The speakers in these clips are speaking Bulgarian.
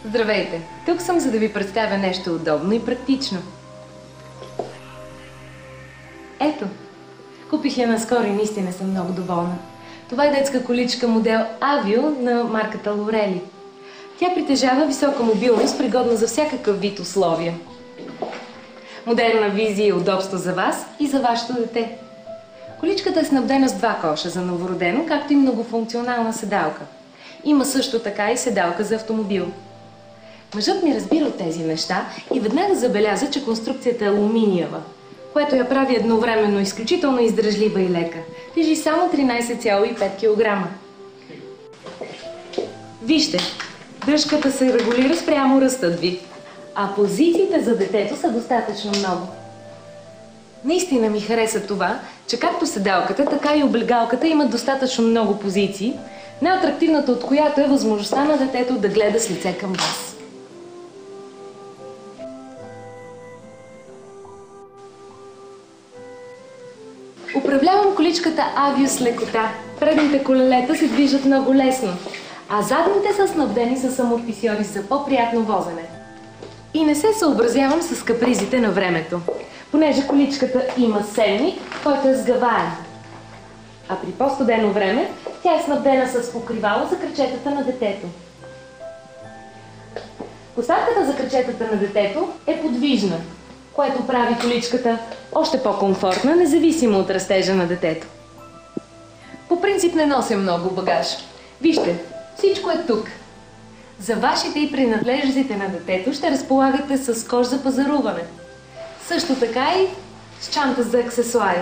Здравейте! Тук съм, за да ви представя нещо удобно и практично. Ето, купих я наскоро и наистина съм много доволна. Това е детска количка модел Avio на марката Lorelli. Тя притежава висока мобилност, пригодна за всякакъв вид условия. Модерна визия и удобство за вас и за вашето дете. Количката е снабдена с 2 коша за новородено, както и многофункционална седалка. Има също така и седалка за автомобил. Мъжът ми разбира от тези неща и веднага забеляза, че конструкцията е алуминиева, което я прави едновременно изключително издръжлива и лека. Тежи само 13,5 кг. Вижте, дръжката се регулира спрямо ръстът ви, а позициите за детето са достатъчно много. Наистина ми хареса това, че както седалката, така и облегалката имат достатъчно много позиции, най-атрактивната от която е възможността на детето да гледа с лице към вас. Управлявам количката Avio с лекота. Предните колелета се движат много лесно, а задните са снабдени с амортисьори за по-приятно возене. И не се съобразявам с капризите на времето, понеже количката има седмик, който е сгъваем. А при по-студено време тя е снабдена с покривало за крачетата на детето. Поставката за крачетата на детето е подвижна, което прави количката още по-комфортна, независимо от растежа на детето. По принцип не нося много багаж. Вижте, всичко е тук. За вашите и принадлежностите на детето ще разполагате с кош за пазаруване. Също така и с чанта за аксесуари.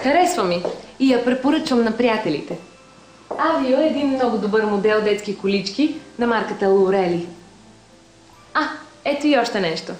Харесва ми и я препоръчвам на приятелите. Avio е един много добър модел детски колички на марката Lorelli. Ето и още нещо.